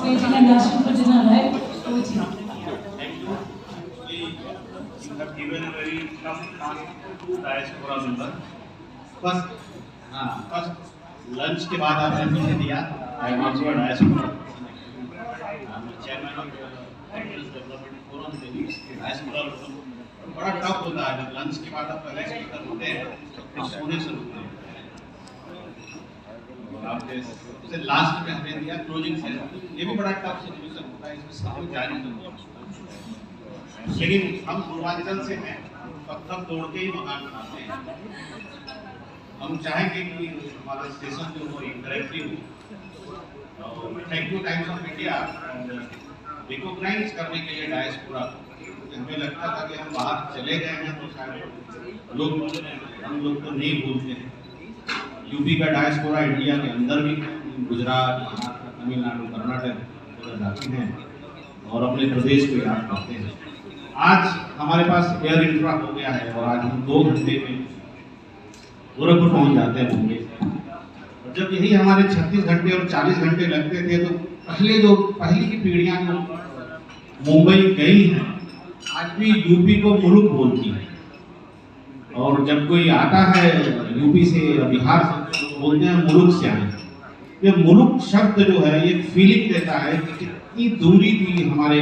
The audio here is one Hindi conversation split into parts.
वेदिका राष्ट्रपतींना राय होती. You have given a very tough task to diaspora member. First lunch के बाद आपने मुझे दिया. I am also a diaspora. I am chairman of Pankaj Development Forum. Diaspora बड़ा टफ होता है. जब लंच के बाद आप पहले स्पीकर होते हैं तो सोने से रुकते हैं. आपने उसे लास्ट में हमें दिया क्लोजिंग सेरेमनी. ये भी बड़ा टफ सिचुएशन होता है. इसमें सब जारी नहीं होता. लेकिन हम पूर्वांचल से हैं, पत्थर तोड़ के ही मकान बनाते हैं. हम चाहेंगे कि हमारा स्टेशन जो हो इंटरेक्टिव हो. Thank you Times of India recognise करने के लिए डायस्पोरा. हमें लगता था कि हम बाहर चले गए हैं तो शायद हम लोग तो नहीं भूलते हैं. यूपी का डायस्पोरा इंडिया के अंदर भी है. गुजरात, महाराष्ट्र, तमिलनाडु, कर्नाटक जाते हैं और अपने प्रदेश को याद करते हैं. आज हमारे पास एयर इंफ्रा हो गया है और आज हम 2 घंटे में गोरखपुर पहुंच जाते हैं मुंबई से. और जब यही हमारे 36 घंटे और 40 घंटे लगते थे तो पहली की पीढ़ियां जो मुंबई गई हैं आज भी यूपी को मुल्क बोलती है. और जब कोई आता है यूपी से या बिहार से तो बोलते हैं मुल्क से आए. ये मुल्क शब्द जो है ये फीलिंग देता है कि कितनी दूरी थी हमारे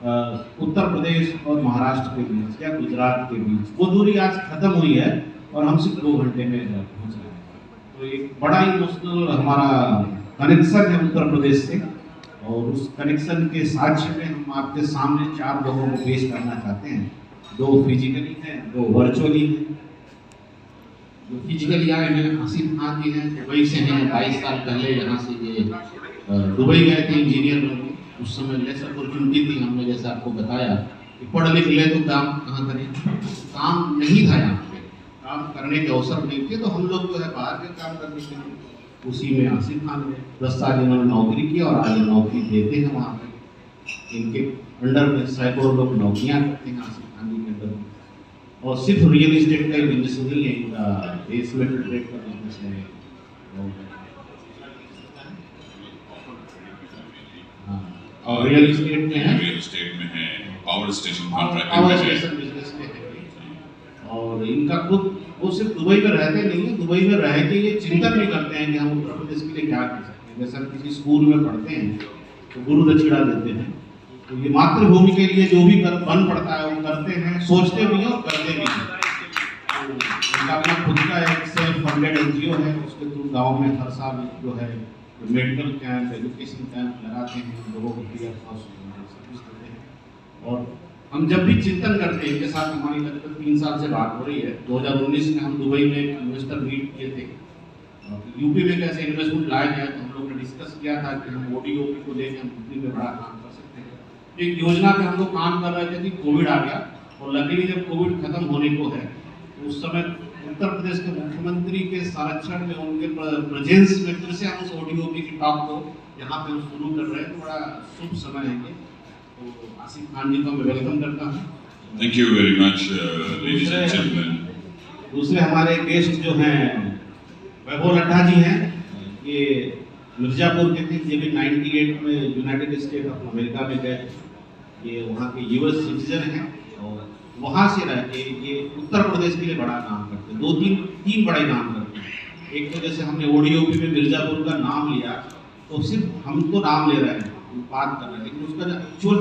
उत्तर प्रदेश और महाराष्ट्र के बीच या गुजरात के बीच. वो दूरी आज खत्म हुई है और हम सिर्फ 2 घंटे में पहुंच गए. तो एक बड़ा इमोशनल हमारा कनेक्शन है उत्तर प्रदेश से. और उस कनेक्शन के साक्ष्य में हम आपके सामने 4 लोगों को पेश करना चाहते हैं. 2 फिजिकली हैं, 2 वर्चुअली हैं. जो फिजिकली आए हैं आसिफ खान जी हैं, दुबई से हैं. 22 साल पहले यहाँ से ये दुबई गए थे इंजीनियर बन. उस समय लेस अपॉर्चुनिटी थी. हमने जैसे आपको बताया कि पढ़ लिख ले तो काम कहाँ करें. काम नहीं था यहाँ पे, काम करने के अवसर नहीं थे. तो हम लोग जो है बाहर के काम करने के लिए उसी में आसिफ खान ने 10 साल इन्होंने नौकरी की और आज नौकरी देते हैं वहाँ पे. इनके अंडर में सैकड़ों लोग नौकरियाँ करते हैं आसिफ खान जी के अंडर में. और सिर्फ रियल इस्टेट का बिजनेस नहीं है, इनका देश में ट्रेड का बिजनेस है. और रियल एस्टेट में है, पावर स्टेशन कॉन्ट्रैक्टिंग में है. बिजनेस में है. और इनका खुद वो सिर्फ दुबई में रहते नहीं है, दुबई में रह के ये चिंतन भी करते हैं कि हम उत्तर प्रदेश के लिए क्या कर सकते हैं. जैसे हम किसी स्कूल में पढ़ते हैं तो गुरु दक्षिणा देते हैं. तो ये मातृभूमि के लिए जो भी बन पड़ता है वो करते हैं, सोचते भी हैं और करते भी हैं. तो इनका अपना खुद का एक सेल्फ फंडेड एनजीओ है. उसके थ्रू गाँव में हर साल जो है मेडिकल कैंप, एजुकेशन कैंप लगाते हैं, लोगों को फ्री ऑफ कॉस्ट सर्विस देते हैं. और हम जब भी चिंतन करते हैं, इनके साथ हमारी लगभग 3 साल से बात हो रही है. 2019 में हम दुबई में इन्वेस्टर मीट किए थे. यूपी में कैसे इन्वेस्टमेंट लाया जाए तो हम लोग ने डिस्कस किया था कि हम ओडीओपी को लेकर हम यूपी में बड़ा काम कर सकते हैं. एक योजना पे हम लोग काम कर रहे थे कि कोविड आ गया और लकीली जब कोविड खत्म होने को है तो उस समय उत्तर प्रदेश के मुख्यमंत्री के संरक्षण में उनके प्रेजेंस में फिर से हम उस ओडीओपी की टॉक को यहाँ पे हम शुरू कर रहे हैं. तो बड़ा शुभ समय है ये. तो आसिफ खान जी को मैं वेलकम करता हूँ. Thank you very much ladies and gentleman. दूसरे हमारे गेस्ट जो हैं वैभव लड्ढा जी हैं. ये मिर्जापुर के थे. ये भी 98 में यूनाइटेड स्टेट ऑफ अमेरिका में गए. ये वहाँ के यूएस सिटीजन हैं और वहाँ से रह के ये उत्तर प्रदेश के लिए बड़ा काम करते हैं. 2-3 बड़े काम करते हैं. एक तो जैसे हमने ओडीओपी में मिर्जापुर का नाम लिया तो सिर्फ हम तो नाम ले रहे हैं, बात कर रहे हैं, लेकिन उसका जो एक्चुअल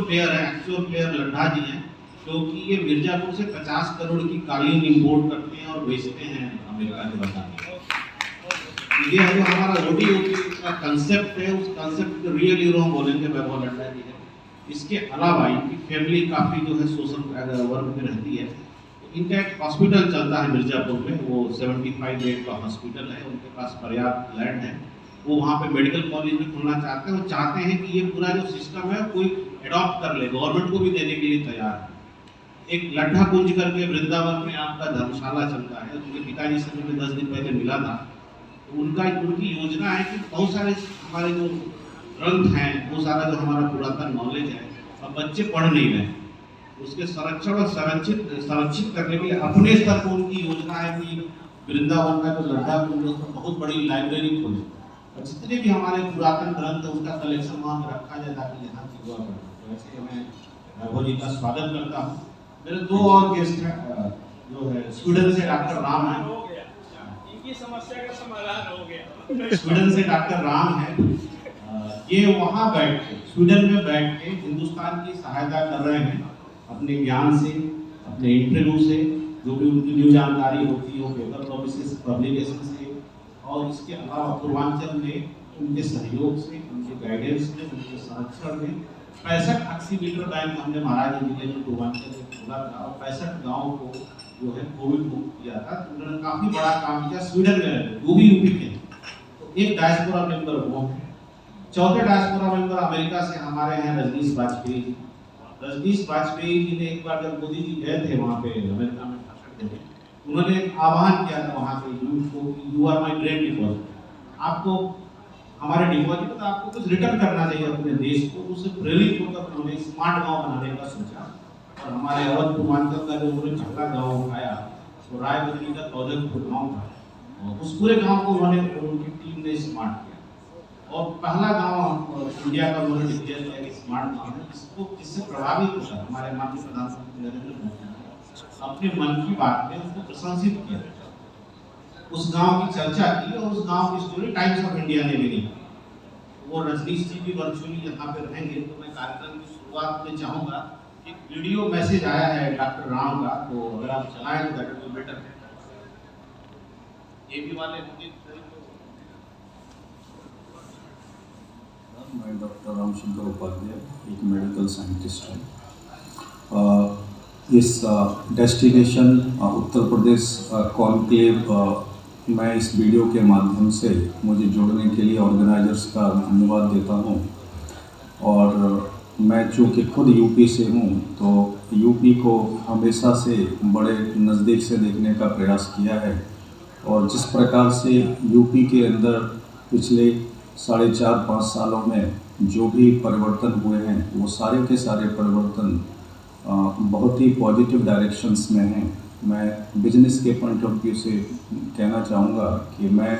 प्लेयर लड्ढा जी हैं. क्योंकि ये मिर्जापुर से 50 करोड़ की कालीन इंपोर्ट करते हैं और बेचते हैं अमेरिका के बाजार में. ये है जो हमारा ओडीओपी का कंसेप्ट है. उस कंसेप्ट को रियल हीरो बोलेंगे वैभव लड्ढा जी है. इसके अलावा इनकी फैमिली काफ़ी जो है सोशल वर्क में रहती है. इनका एक हॉस्पिटल चलता है मिर्जापुर में. वो 75 बेड का हॉस्पिटल है. उनके पास पर्याप्त लैंड है. वो वहाँ पे मेडिकल कॉलेज में खुलना चाहते हैं. वो चाहते हैं कि ये पूरा जो सिस्टम है कोई एडॉप्ट कर ले. गवर्नमेंट को भी देने के लिए तैयार है. एक लड्ढा कुंज करके वृंदावन में आपका धर्मशाला चलता है. उनके पिताजी से मुझे 10 दिन पहले मिला था. तो उनकी योजना है कि बहुत सारे हमारे जो ग्रंथ हैं, वो सारा जो हमारा पुरातन नॉलेज है, अब बच्चे पढ़ नहीं रहे. उसके संरक्षण और संरक्षित करने के लिए अपने स्तर पर उनकी योजना है कि वृंदावन का जो लड्ढा कुंज उसमें बहुत बड़ी लाइब्रेरी खोले. और जितने भी हमारे पुरातन ग्रंथ है उनका कलेक्शन वहाँ पर रखा जाए ताकि यहाँ की हुआ करे। तो ऐसे मैं वैभव जी का स्वागत करता हूँ। मेरे दो और गेस्ट हैं, जो है स्वीडन से डॉक्टर राम है, इनकी समस्या का समाधान हो गया। स्वीडन से डॉक्टर राम है। ये वहाँ बैठ के स्वीडन में बैठ के हिंदुस्तान की सहायता कर रहे हैं अपने ज्ञान से, अपने इंटरव्यू से, जो भी उनकी न्यू जानकारी होती है वो पेपर पब्लिकेशन से, और इसके अलावा पूर्वांचल में उनके सहयोग से, उनके गाइडेंस में, उनके संरक्षण में 65 ऑक्सीमीटर बैंक हमने महाराज जिले में पूर्वांचल में खोला था और 65 गाँव को जो है कोविड मुक्त किया था। तो उन्होंने काफी बड़ा काम किया स्वीडन में रहकर, वो भी यूपी के। तो एक डायस्पोरा मेंबर वो है। चौथे डायस्पोरा मेंबर अमेरिका से हमारे हैं रजनीश वाजपेयी जी। रजनीश वाजपेयी जी ने एक बार जब मोदी जी गए थे वहाँ पे अमेरिका में भाषण देने, उन्होंने एक आह्वान किया था वहाँ के यूथ को कि you are my great deposit, आपको हमारे डिपॉजिट तो आपको कुछ रिटर्न करना चाहिए अपने देश को। उससे प्रेरित होकर उन्होंने स्मार्ट गांव बनाने का सोचा और हमारे अवध पूर्वांचल का जो उन्होंने छठा गाँव उठाया तो रायबरेली का 1400 गाँव था, और उस पूरे गाँव को उन्होंने उनकी टीम ने स्मार्ट किया और पहला गाँव इंडिया का उन्होंने डिक्लेयर किया कि स्मार्ट गाँव है, जिससे प्रभावित होता हमारे माननीय प्रधानमंत्री नरेंद्र मोदी अपने मन की बात में उसको प्रशंसित किया, उस गांव की चर्चा की और उस गांव की स्टोरी टाइम्स ऑफ इंडिया ने भी दी। वो रजनीश जी भी वर्चुअली यहाँ पे रहेंगे, तो मैं कार्यक्रम की शुरुआत में चाहूँगा एक वीडियो मैसेज आया है डॉक्टर राम का, तो अगर आप चलाएं तो दैट विल बी बेटर। ये भी वाले मैं डॉक्टर रामशंकर उपाध्याय, एक मेडिकल साइंटिस्ट हूँ। इस डेस्टिनेशन उत्तर प्रदेश कॉन्क्लेव मैं इस वीडियो के माध्यम से मुझे जोड़ने के लिए ऑर्गेनाइजर्स का धन्यवाद देता हूँ। और मैं चूँकि खुद यूपी से हूँ तो यूपी को हमेशा से बड़े नज़दीक से देखने का प्रयास किया है, और जिस प्रकार से यूपी के अंदर पिछले 4.5-5 सालों में जो भी परिवर्तन हुए हैं वो सारे के सारे परिवर्तन बहुत ही पॉजिटिव डायरेक्शंस में हैं। मैं बिजनेस के पॉइंट ऑफ व्यू से कहना चाहूँगा कि मैं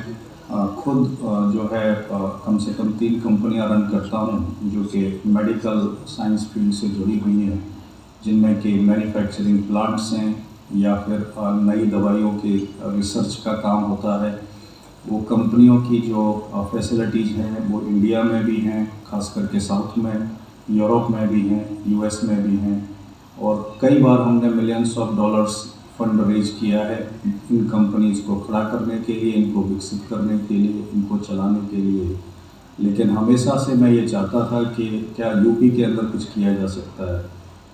खुद जो है कम से कम 3 कंपनियां रन करता हूं जो कि मेडिकल साइंस फील्ड से जुड़ी हुई हैं, जिनमें कि मैन्युफैक्चरिंग प्लांट्स हैं या फिर नई दवाइयों के रिसर्च का काम होता है। वो कंपनियों की जो फैसिलिटीज़ हैं वो इंडिया में भी हैं, खास करके साउथ में, यूरोप में भी हैं, यूएस में भी हैं, और कई बार हमने millions of dollars fund raise किया है इन कंपनीज़ को खड़ा करने के लिए, इनको विकसित करने के लिए, इनको चलाने के लिए। लेकिन हमेशा से मैं ये चाहता था कि क्या यूपी के अंदर कुछ किया जा सकता है,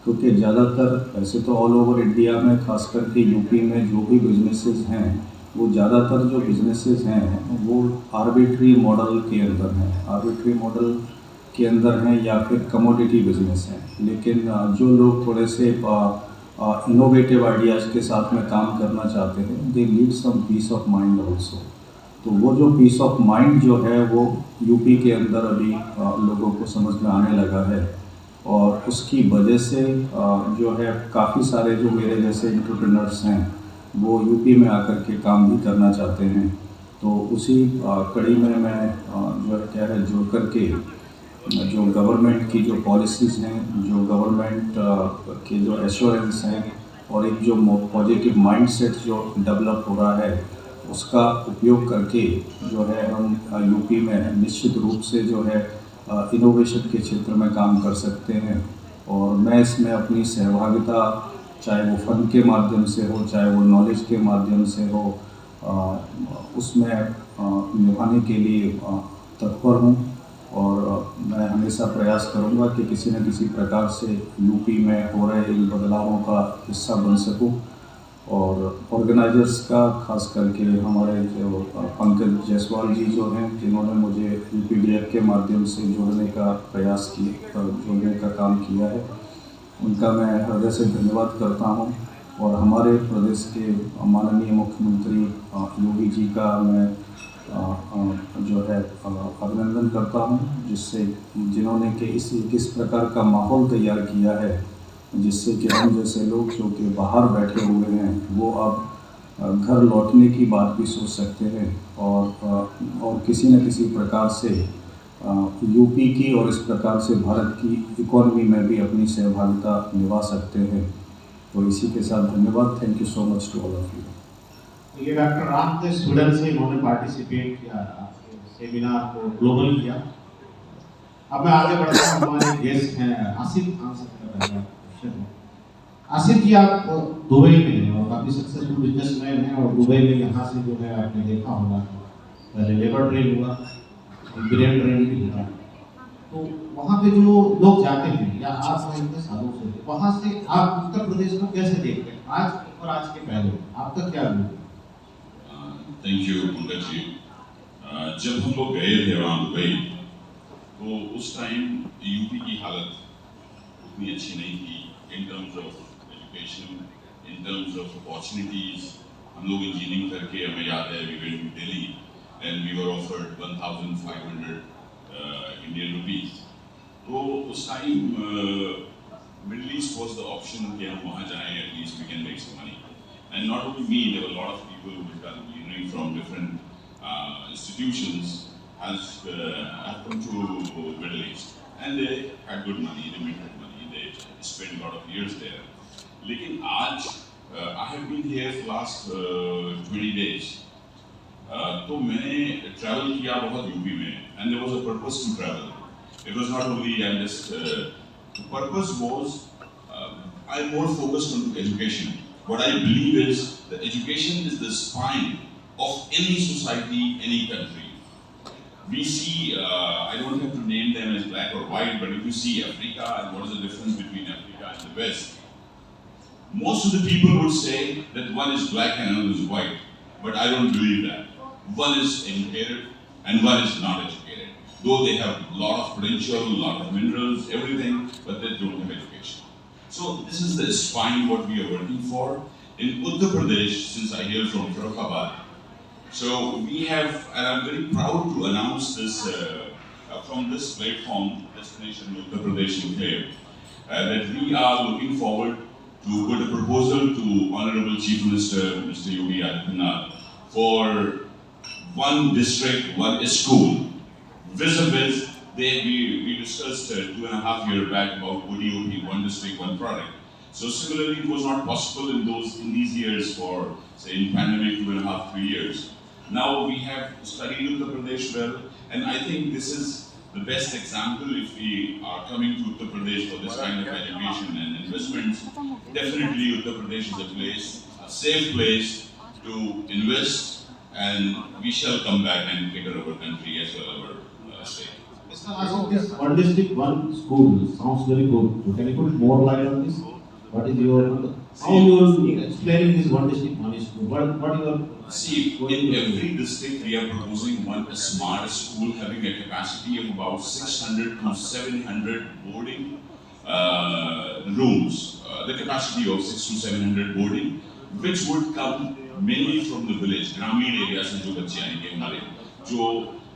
क्योंकि ज़्यादातर ऐसे तो ऑल ओवर इंडिया में, खास करके यूपी में जो भी बिजनेसेस हैं वो ज़्यादातर जो बिजनेसेस हैं वो आर्बिट्री मॉडल के अंदर हैं, आर्बिट्री मॉडल के अंदर हैं या फिर कमोडिटी बिजनेस हैं। लेकिन जो लोग थोड़े से इनोवेटिव आइडियाज़ के साथ में काम करना चाहते हैं, they need some peace of mind also. तो वो जो पीस ऑफ माइंड जो है वो यूपी के अंदर अभी लोगों को समझ में आने लगा है, और उसकी वजह से जो है काफ़ी सारे जो मेरे जैसे एंटरप्रेन्योर्स हैं वो यूपी में आकर के काम भी करना चाहते हैं। तो उसी कड़ी में मैं जो है क्या है जुड़ करके जो गवर्नमेंट की जो पॉलिसीज़ हैं, जो गवर्नमेंट के जो एश्योरेंस हैं, और एक जो पॉजिटिव माइंडसेट जो डेवलप हो रहा है उसका उपयोग करके जो है हम यूपी में निश्चित रूप से जो है इनोवेशन के क्षेत्र में काम कर सकते हैं। और मैं इसमें अपनी सहभागिता, चाहे वो फंड के माध्यम से हो, चाहे वो नॉलेज के माध्यम से हो, उसमें निभाने के लिए तत्पर हूँ। और मैं हमेशा प्रयास करूँगा कि किसी न किसी प्रकार से यूपी में हो रहे इन बदलावों का हिस्सा बन सकूँ। और ऑर्गेनाइजर्स का, खास करके हमारे जो पंकज जायसवाल जी जो हैं, जिन्होंने मुझे यूपीडीएफ के माध्यम से जोड़ने का प्रयास किया, जोड़ने का काम किया है, उनका मैं हृदय से धन्यवाद करता हूं। और हमारे प्रदेश के माननीय मुख्यमंत्री योगी जी का मैं जो है अभिनंदन करता हूं, जिन्होंने कि किस प्रकार का माहौल तैयार किया है, जिससे कि हम जैसे लोग जो कि बाहर बैठे हुए हैं वो अब घर लौटने की बात भी सोच सकते हैं और किसी न किसी प्रकार से यूपी की और इस प्रकार से भारत की इकोनॉमी में भी अपनी सहभागिता निभा सकते हैं। तो इसी के साथ धन्यवाद। Thank you so much to all of you. ये डॉक्टर राम के स्टूडेंट से इन्होंने पार्टिसिपेट किया, सेमिनार को ग्लोबल किया। अब मैं आगे बढ़ता हूँ, हमारे गेस्ट हैं आसिफ खान से। आसिफ जी, आप दुबई में हैं और काफ़ी सक्सेसफुल बिजनेसमैन हैं और दुबई में यहाँ से जो है आपने देखा होगा, पहले लेबर ट्रेन हुआ, ब्रेन ट्रेन भी हुआ। तो वहाँ पे जो लोग जाते हैं या आप वहाँ इतने सालों से, वहाँ से आप उत्तर प्रदेश को कैसे देखते हैं आज और आज के पहले, आपका क्या व्यू है? Thank you Pankaj ji. जब हम लोग गए थे वहाँ दुबई, तो उस टाइम यूपी की हालत उतनी अच्छी नहीं थी in terms of education, in terms of opportunities. हम लोग इंजीनियरिंग करके, हमें याद है, we went to Delhi and we were offered 1500 Indian rupees. तो उस time Middle East was the option कि हम वहाँ जाएं, at least we can make some money. And not only me, there were lot of people who have done engineering from different institutions have come to Middle East, and they had good money, they made good money, they spent a lot of years there. लेकिन आज I have been here for last 20 days. तो मैंने ट्रैवल किया बहुत यूपी में, and there was a purpose to travel. It was not only I'm just the purpose was I'm more focused on education. What I believe is that education is the spine of any society, any country. We see, I don't have to name them as black or white, but if you see Africa and what is the difference between Africa and the West, most of the people would say that one is black and another is white, but I don't believe that. One is educated and one is not educated. Though they have a lot of potential, a lot of minerals, everything, but they don't have education. So this is the spine what we are working for. In Uttar Pradesh, since I hear from Firokabad, so we have, and I'm very proud to announce this from this platform, Destination Uttar Pradesh Conclave, that we are looking forward to put a proposal to Honorable Chief Minister, Mr. Yogi Adityanath, for one district, one school. Vis-a-vis, we discussed 2.5 years back about ODOP, one district, one product. So similarly, it was not possible in these years for, say, in pandemic, 2.5, 3 years. Now we have studied Uttar Pradesh well, and I think this is the best example. If we are coming to Uttar Pradesh for this kind of education and investments, definitely Uttar Pradesh is a place, a safe place to invest, and we shall come back and figure our country as well our state. Mr. Asif, this one district, one school sounds very good. So can you put more light on this? What is your, how you are explaining this one district, one school? What you are? See, in every district we are proposing one smart school having a capacity of about 600 to 700 boarding rooms. The capacity of 600 to 700 boarding, which would come mainly from the village, ग्रामीण एरिया से जो बच्चे आएंगे हमारे, जो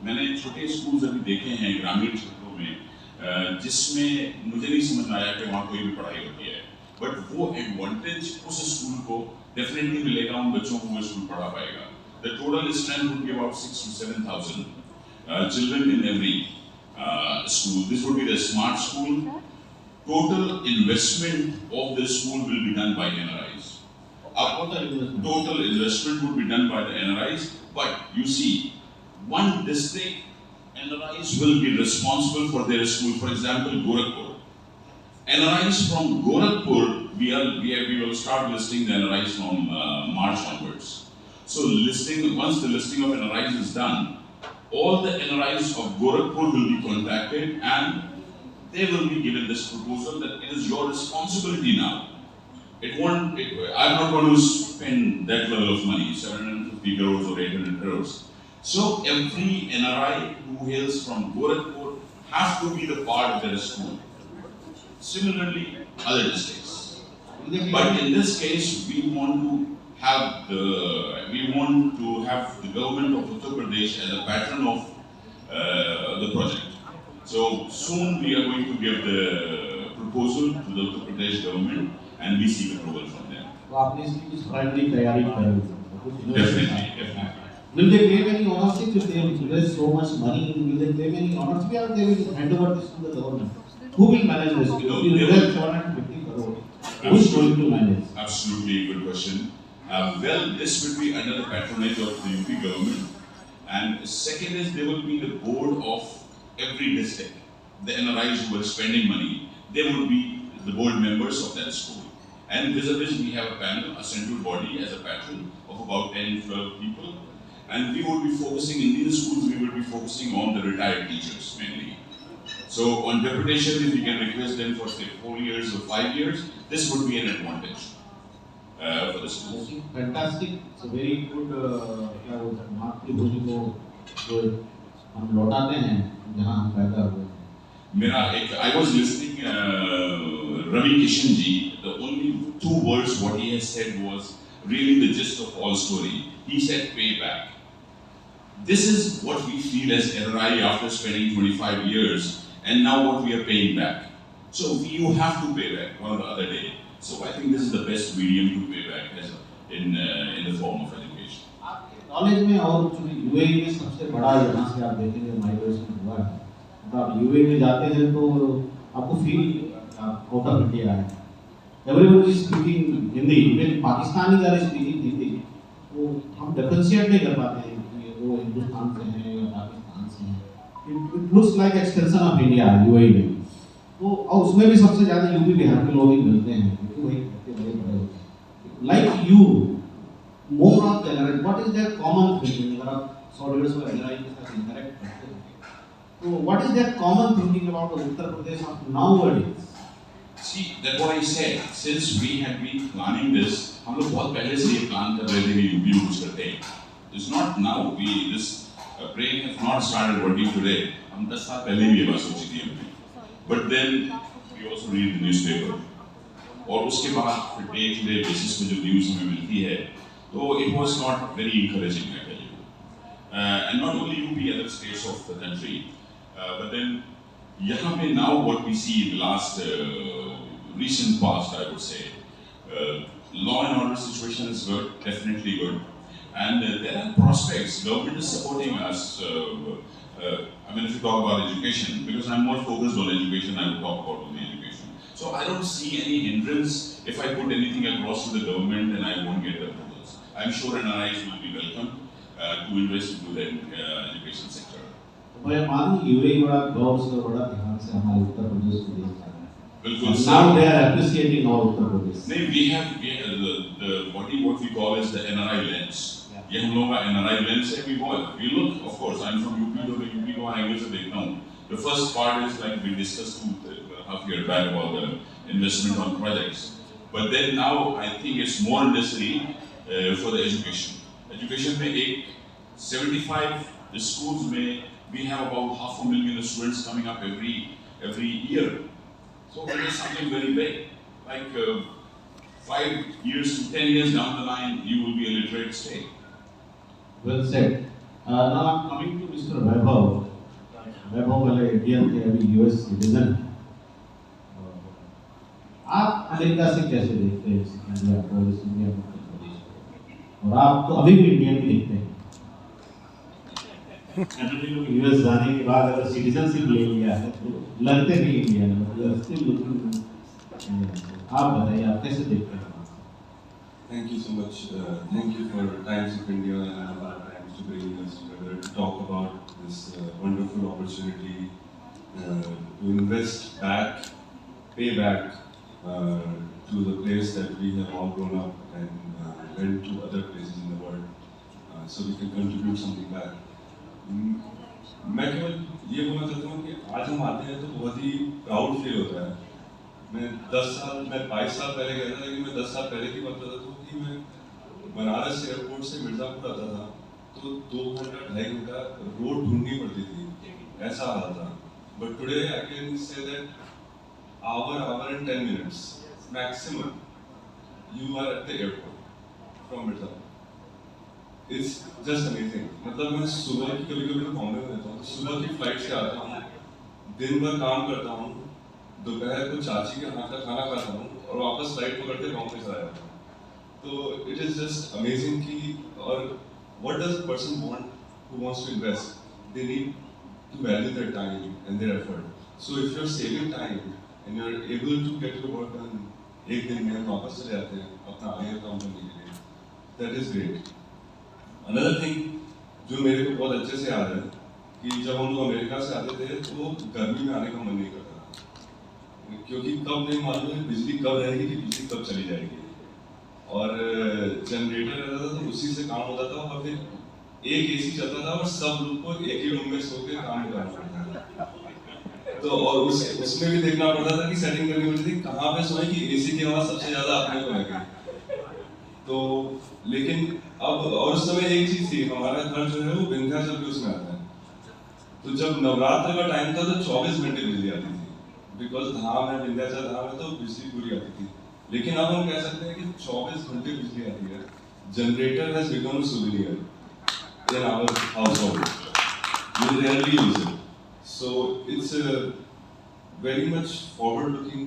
मैंने छोटे स्कूल्स अभी देखे हैं ग्रामीण क्षेत्रों में, जिसमें मुझे नहीं समझ में आया कि वहाँ कोई भी पढ़ाई होती है, बट वो एडवांटेज उस स्कूल को डेफिनेटली मिलेगा, उन बच्चों को वो स्कूल पढ़ा पाएगा. The total strength would be about 6,000 to 7,000 children in every school. This would be the smart school. Total investment of the school will be done by NRIs. Total investment would be done by the NRIs, but you see, one district NRIs will be responsible for their school. For example, Gorakhpur. NRIs from Gorakhpur, we will start listing the NRIs from March onwards. So once the listing of NRIs is done, all the NRIs of Gorakhpur will be contacted and they will be given this proposal that it is your responsibility now. I'm not going to spend that level of money, 750 crores or 800 crores. So every NRI who hails from Gorakhpur has to be the part of their school. Similarly, other districts. But in this case, we want to have the government of Uttar Pradesh as a patron of the project. So soon we are going to give the proposal to the Uttar Pradesh government and we seek approval from them. तो आपने इसकी कुछ प्राइमरी तैयारी कर ली कुछ Definitely, definitely. Will they claim any ownership if they invest so much money? Will they claim any ownership or they will hand over this to the government? Who will manage this? If you invest 750 crore, who is going to manage? Absolutely good question. Well, this will be under the patronage of the UP government. And second is there will be the board of every district. The NRIs who are spending money, they would be the board members of that school. And vis-a-vis we have a panel, a central body as a patron of about 10-12 people. And we would be focusing in these schools, we will be focusing on the retired teachers mainly. So on deputation, if we can request them for say 4 years or 5 years, this would be an advantage for the schools. Fantastic. It's a very good क्या बोलते हैं मातृभूमि को जो हम लौटाते हैं जहाँ हम पैदा हुए हैं. I was listening Ravi Kishan ji. The only 2 words what he has said was really the gist of all story. He said payback. This is what we feel as NRI after spending 25 years, and now what we are paying back. So you have to pay back one or the other day. So I think this is the best medium to pay back as in the form of education. Knowledge में और चूंकि यूएई में सबसे बड़ा यहाँ से आप देखेंगे माइग्रेशन हुआ है. तो आप यूएई में जाते हैं तो आपको फील आउट ऑफ इंडिया है. Everyone is speaking Hindi. Even Pakistani are speaking Hindi. तो हम डिफरेंशिएट नहीं कर पाते हैं कि वो हिंदुस्तान से हैं या पाकिस्तान से हैं. It looks like extension of India UAE में. तो और उसमें भी सबसे ज़्यादा यूपी बिहार के लोग ही मिलते हैं क्योंकि वही बड़े बड़े होते हैं. Like you more of the NRI, what is their common thinking? अगर आप 100 years of NRI के साथ interact करते हैं, तो what is their common thinking about the Uttar Pradesh of nowadays? See, that's what I said. Since we have been planning this, हम लोग बहुत पहले से ये प्लान कर रहे थे कि यूपी में कुछ करते हैं. It's not now. This brain has not started working today. हम 10 साल पहले भी ये बात सोची थी हमने. But then we also read the newspaper. और उसके बाद फिर डे टू डे बेसिस पे जो न्यूज़ हमें मिलती है, तो it was not very encouraging, I tell you. And not only UP, other states of the country, but then यहाँ पे now what we see in the last recent past, I would say, law and order situation is good, definitely good, and there are prospects. Government is supporting us. I mean, if you talk about education, because I'm more focused on education, I will talk about only education. So I don't see any hindrance if I put anything across to the government and I won't get approvals. I'm sure NRIs will be welcome to invest into the education sector. मैं मानूं यूएई बड़ा गौर से और बड़ा ध्यान से हमारे उत्तर प्रदेश को देख रहा है. बिल्कुल. Now they are appreciating our Uttar Pradesh. नहीं, we have the what we call is the NRI lens. ये हम लोगों का NRI lens है. We look, of course, I'm from UP, तो मैं UP को एंगल से देखता हूँ. The first part is like we discussed 2.5 years back about the investment on projects. But then now I think it's more necessary for the education. Education में एक 75 schools में we have about 500,000 students coming up every year. So it is something very big. Like 5 years to 10 years down the line, you will be a literate state. Well said. Now I'm coming to Mr. Vaibhav. Vaibhav वाले इंडियन थे अभी US सिटीजन. आप अमेरिका से कैसे देखते हैं इंडिया को, इस इंडिया को? और आप तो अभी भी इंडियन ही दिखते हैं. यूएस जाने के बाद अगर सिटीजनशिप ले लिया है तो लगते नहीं इंडियन, मतलब आप बताइए आप कैसे देखते हैं? Thank you so much. Thank you for Times of India and other times to bring us together to talk about this wonderful opportunity to invest back, pay back to the place that we have all grown up and went to other places in the world, so we can contribute something back. मैं केवल ये बोलना चाहता हूँ कि आज हम आते हैं तो बहुत ही प्राउड फील होता है. मैं 22 साल पहले गया था, लेकिन मैं 10 साल पहले की बात करता था कि मैं बनारस एयरपोर्ट से मिर्ज़ापुर आता था तो 2 घंटा 2.5 घंटा रोड ढूंढनी पड़ती थी, ऐसा हाल था. But today I can say that hour and 10 minutes maximum you are at the airport from Mirzapur. It's just amazing. मतलब मैं सुबह की कभी-कभी तो बॉम्बे में रहता हूँ, तो सुबह की फ्लाइट से आता हूँ, दिन भर काम करता हूँ, दोपहर को चाची के हाथ का खाना खाता हूँ और वापस फ्लाइट पकड़ के बॉम्बे चला जाता हूँ. तो it is just amazing कि और what does a person want who wants to invest? They need to value their time and their effort. So if you're saving time and you're able to get your work done एक दिन में वापस चले जाते हैं अपना आगे काम करने के लिए, that is great. Another thing जो मेरे को बहुत अच्छे से याद है कि जब हम लोग अमेरिका से आते थे तो गर्मी में आने का मन नहीं करता था क्योंकि कब नहीं मालूम है बिजली कब रहेगी कि बिजली कब चली जाएगी और जनरेटर रहता था तो उसी से काम होता था और फिर एक एसी चलता था और सब लोग को एक ही रूम में सो के काम करना पड़ता था तो और उसमें भी देखना पड़ता था कि सेटिंग करनी पड़ती थी कहाँ पे सोए कि एसी की आवाज़ सबसे ज़्यादा अपने को लगे तो लेकिन अब और उस समय एक चीज़ थी हमारा घर जो है वो विंध्याचल के उसमें आता है तो जब नवरात्र का टाइम था तो 24 घंटे बिजली आती थी बिकॉज धाम है विंध्याचल धाम है तो बिजली पूरी आती थी लेकिन अब हम कह सकते हैं कि 24 घंटे बिजली आती है generator has become a souvenir in our household we rarely use it so it's a very much forward looking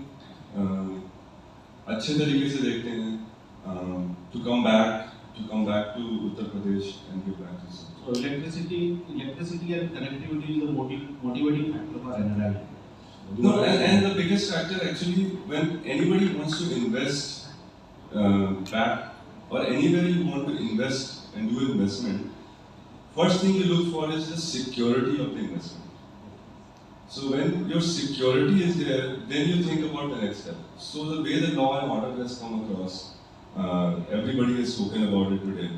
अच्छे तरीके से देखते हैं to come back to Uttar Pradesh and give back to South. So electricity and connectivity is the motivating factor for NRI. No, and the biggest factor actually when anybody wants to invest back or anywhere you want to invest and do investment, first thing you look for is the security of the investment. So when your security is there, then you think about the next step. So the way the law and order has come across, everybody has spoken about it today,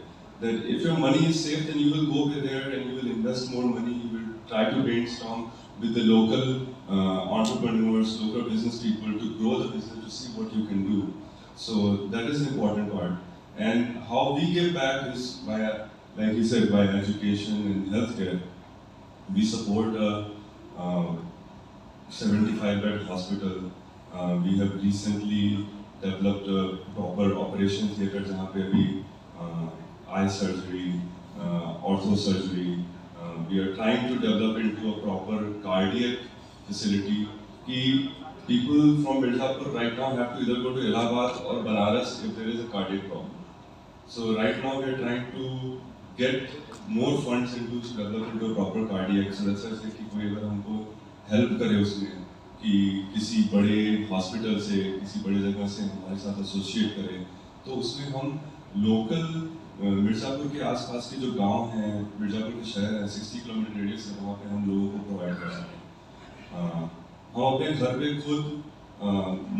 that if your money is safe, then you will go there and you will invest more money, you will try to brainstorm with the local entrepreneurs, local business people to grow the business to see what you can do. So that is an important part. And how we give back is by, like you said, by education and healthcare. We support a 75-bed hospital. We have recently developed a proper operation theatre जहाँ पे अभी eye surgery, ortho surgery. We are trying to develop into a proper cardiac facility. कि people from Mirzapur right now have to either go to Allahabad or Banaras if there is a cardiac problem. So right now we are trying to get more funds into to develop into a proper cardiac. So that's why कि कोई अगर हमको help करे उसमें कि किसी बड़े हॉस्पिटल से किसी बड़ी जगह से हमारे साथ एसोसिएट करें तो उसमें हम लोकल मिर्ज़ापुर के आसपास के जो गांव हैं मिर्ज़ापुर के शहर हैं 60 किलोमीटर रेडियस से वहाँ पे हम लोगों को प्रोवाइड कर सकें हम अपने घर पे खुद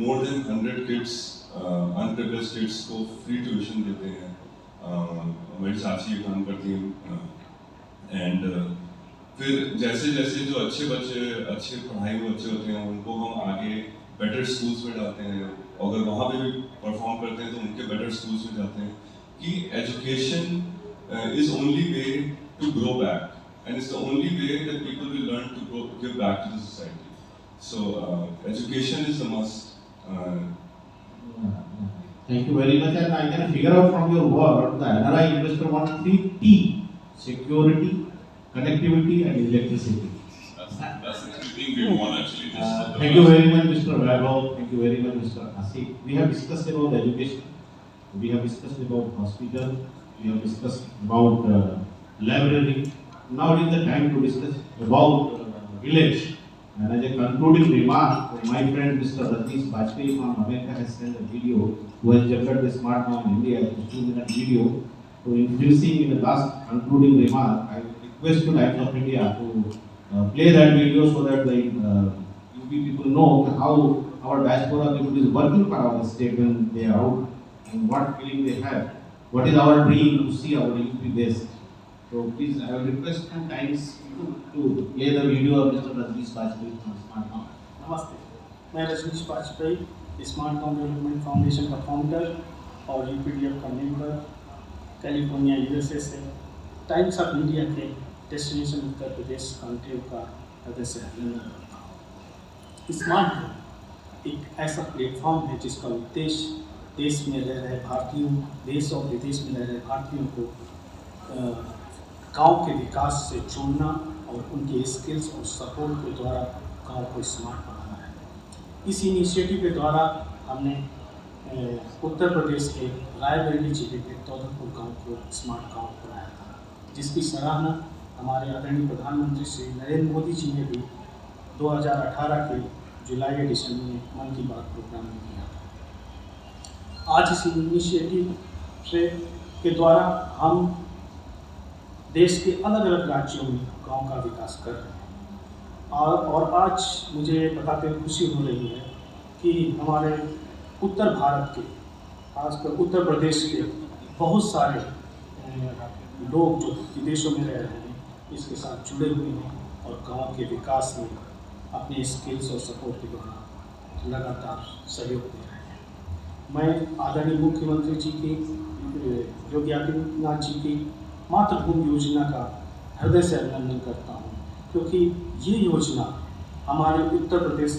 more than 100 kids unprivileged kids को फ्री ट्यूशन देते हैं हमारी चाची ये काम करती हैं एंड फिर जैसे जैसे जो अच्छे बच्चे अच्छे पढ़ाई में अच्छे होते हैं उनको हम आगे बेटर स्कूल्स में डालते हैं अगर वहाँ पे भी परफॉर्म करते हैं तो उनके बेटर स्कूल्स में जाते हैं कि education is only way to grow back and it's the only way that people will learn to grow give back to the society so education is the must Thank you very much and I can figure out from your word the NRI investor wants 3 T: security, connectivity and electricity. That's the thing we want actually. Thank you very much, Mr. Vaibhav. Thank you very much, Mr. Asif. We have discussed about education. We have discussed about hospital. We have discussed about library. Now it is the time to discuss about village. And as a concluding remark, my friend Mr. Rajneesh Bajpayee from America has sent a video who has developed the Smart Home India, a 2-minute video. So introducing in the last concluding remark, I request to Light of India to play that video so that the UP people know how our diaspora people is working for our state when they are out and what feeling they have. What is our dream to see our UP based. So please, I will request 2 times to play the video of Mr. Rajneesh Bajpayee from Smart Home. नमस्ते, मैं Rajneesh Bajpai smart home development foundation का फाउंडर और यूपीडीएफ का मेंबर कैलिफोर्निया यूएसए से टाइम्स ऑफ इंडिया के डेस्टिनेशन उत्तर प्रदेश कॉन्क्लेव का सदस्य अभिनंदन करता हूँ। स्मार्ट होम एक ऐसा प्लेटफॉर्म है जिसका उद्देश्य देश में रह रहे भारतीयों देश और विदेश में रह रहे भारतीयों को गांव के विकास से जोड़ना और उनके स्किल्स और सपोर्ट के द्वारा गांव को स्मार्ट बनाना है। इस इनिशिएटिव के द्वारा हमने उत्तर प्रदेश के रायबरेली जिले के तौधरपुर गांव को स्मार्ट गांव बनाया था, जिसकी सराहना हमारे आदरणीय प्रधानमंत्री श्री नरेंद्र मोदी जी ने भी 2018 के जुलाई एडिशन में मन की बात प्रोग्राम में किया था। आज इस इनिशिएटिव के द्वारा हम देश के अलग अलग राज्यों में गांव का विकास कर रहे हैं और आज मुझे बताते हुए खुशी हो रही है कि हमारे उत्तर भारत के, खासकर उत्तर प्रदेश के बहुत सारे लोग जो विदेशों में रह रहे हैं इसके साथ जुड़े हुए हैं और गांव के विकास में अपने स्किल्स और सपोर्ट के द्वारा लगातार सहयोग दे रहे हैं। मैं आदरणीय मुख्यमंत्री जी की, योगी आदित्यनाथ जी की मातृभूमि योजना का हृदय से अभिनंदन करता हूँ, क्योंकि ये योजना हमारे उत्तर प्रदेश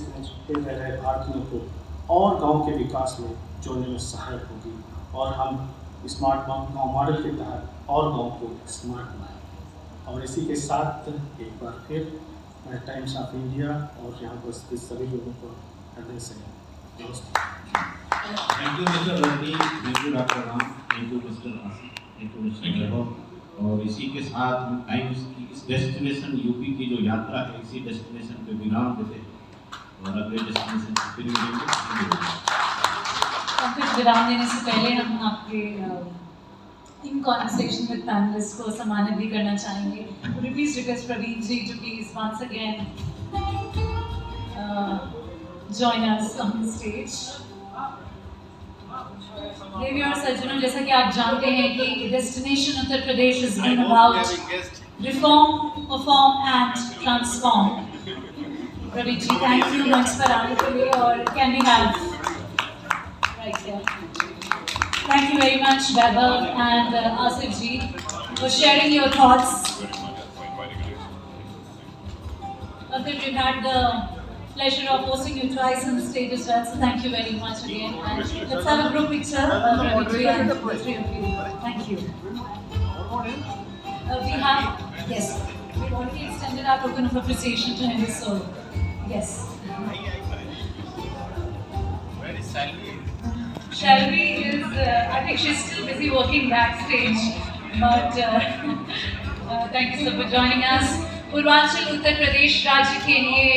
में रह रहे भारतीयों को और गांव के विकास में जोड़ने में सहायक होगी और हम स्मार्ट गांव मॉडल के तहत और गांव को स्मार्ट बनाएंगे। और इसी के साथ एक बार फिर मैं टाइम्स ऑफ इंडिया और यहाँ पर स्थित सभी लोगों को हृदय से नमस्ते। Thank you mister Ravi, thank you doctor Ram, thank you mister Asif, thank you mister Vaibhav. और इसी के साथ हम टाइम्स की इस डेस्टिनेशन यूपी की जो यात्रा है इसी डेस्टिनेशन पे विराम देते हैं और अगले डेस्टिनेशन पे फिर मिलेंगे। पंकज, विराम देने से पहले हम आपके इन कॉन्वर्सेशन विद पैनलिस्ट को सम्मानित भी करना चाहेंगे। Please request Praveen ji to please once again join us on the stage. देवी और सज्जनों, जैसा कि आप जानते हैं कि destination Uttar Pradesh is been about reform, perform and transform. Praveen ji, thank you मंच पर आने के लिए और can we have right here. Thank you very much, Vaibhav and Asif ji, for sharing your thoughts. Pankaj, we've had the pleasure of hosting you twice on the stage as well, so thank you very much again. And let's have a group picture of Ravi and the three of you. Thank you. We have, yes, we've already extended our token of appreciation to him, so yes. Where is Salvi? Shelby is, I think she's still busy working backstage, but thank you so for joining us. Purvanchal Uttar Pradesh राज्य के लिए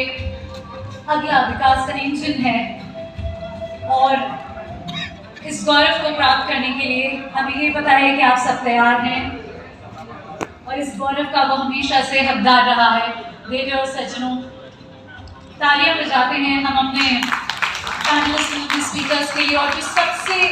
अगला विकास का इंजन है और इस गौरव को प्राप्त करने के लिए हमें ये पता है कि आप सब तैयार हैं और इस गौरव का वो हमेशा से हकदार रहा है। देवी और सज्जनों, तालियां बजाते हैं हम अपने पैनलिस्ट स्पीकर्स के लिए और जो सबसे